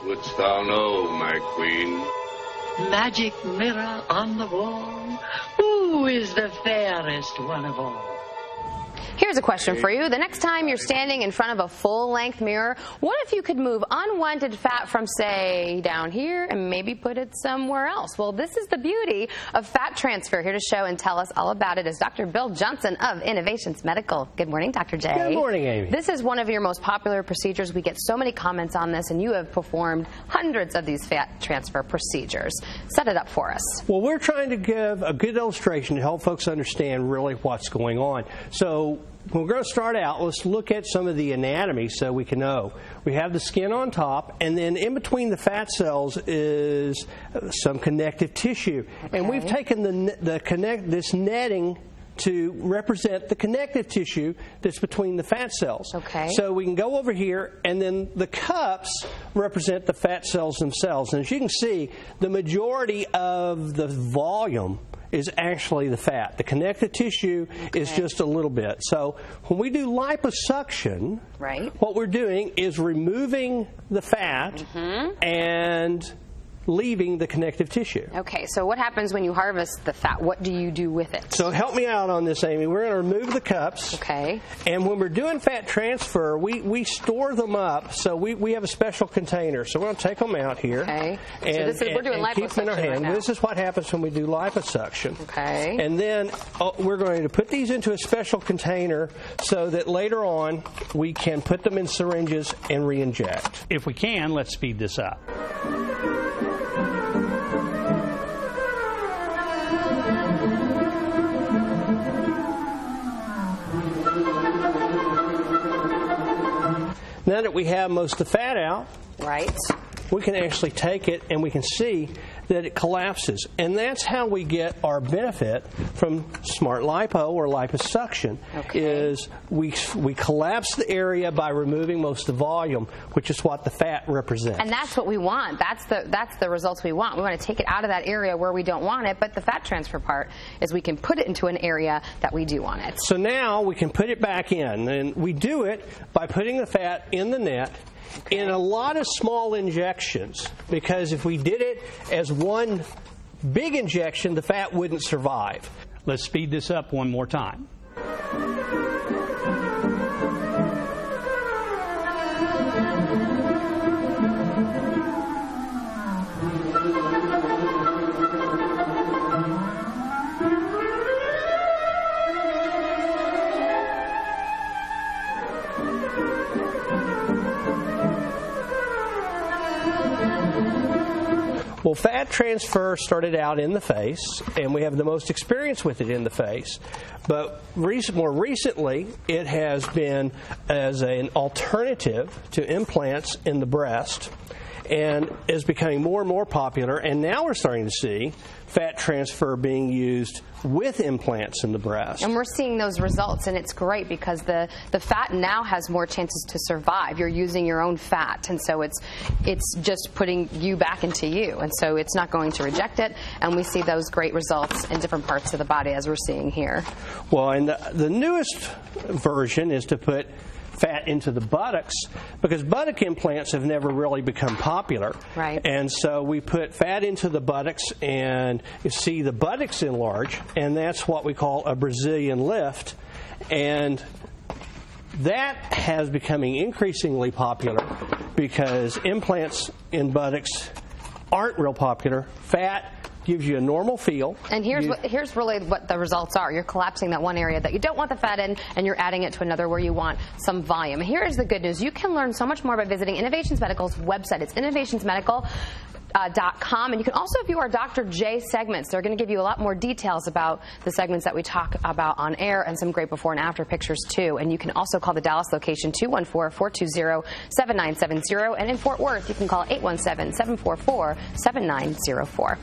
wouldst thou know, my queen? Magic mirror on the wall, who is the fairest one of all? Here's a question for you. The next time you're standing in front of a full-length mirror, what if you could move unwanted fat from, say, down here and maybe put it somewhere else? Well, this is the beauty of fat transfer. Here to show and tell us all about it is Dr. Bill Johnson of Innovations Medical. Good morning, Dr. J. Good morning, Amy. This is one of your most popular procedures. We get so many comments on this, and you have performed hundreds of these fat transfer procedures. Set it up for us. Well, we're trying to give a good illustration to help folks understand really what's going on. So we're going to start out, let's look at some of the anatomy so we can know. We have the skin on top, and then in between the fat cells is some connective tissue. Okay. And we've taken this netting to represent the connective tissue that's between the fat cells. Okay. So we can go over here, and then the cups represent the fat cells themselves. And as you can see, the majority of the volume is actually the fat. The connective tissue is just a little bit. So when we do liposuction, what we're doing is removing the fat and leaving the connective tissue. Okay, so what happens when you harvest the fat? What do you do with it? So help me out on this, Amy. We're going to remove the cups. Okay. And when we're doing fat transfer, we store them up. So we have a special container. So we're going to take them out here. Okay. And, so this is, we're doing liposuction keep them in our hand. right now. This is what happens when we do liposuction. Okay. And then we're going to put these into a special container so that later on we can put them in syringes and re-inject. If we can, let's speed this up. Now that we have most of the fat out, we can actually take it and we can see that it collapses. And that's how we get our benefit from smart lipo or liposuction, is we collapse the area by removing most of the volume, which is what the fat represents. And that's what we want. That's the results we want. We want to take it out of that area where we don't want it, but the fat transfer part is we can put it into an area that we do want it. So now we can put it back in, and we do it by putting the fat in the net in a lot of small injections, because if we did it as one big injection, the fat wouldn't survive. Let's speed this up one more time. Well, fat transfer started out in the face, and we have the most experience with it in the face. But more recently, it has been as an alternative to implants in the breast, and is becoming more and more popular. And now we're starting to see fat transfer being used with implants in the breast. And we're seeing those results, and it's great because the fat now has more chances to survive. You're using your own fat, and so it's just putting you back into you, and so it's not going to reject it, and we see those great results in different parts of the body as we're seeing here. Well, and the newest version is to put fat into the buttocks, because buttock implants have never really become popular. Right. And so we put fat into the buttocks, and you see the buttocks enlarge, and that's what we call a Brazilian lift. And that has becoming increasingly popular because implants in buttocks aren't real popular. Fat gives you a normal feel. And here's really what the results are. You're collapsing that one area that you don't want the fat in, and you're adding it to another where you want some volume. Here's the good news. You can learn so much more by visiting Innovations Medical's website. It's innovationsmedical.com, and you can also view our Dr. J segments. They're going to give you a lot more details about the segments that we talk about on air, and some great before and after pictures too. And you can also call the Dallas location 214-420-7970, and in Fort Worth you can call 817-744-7904.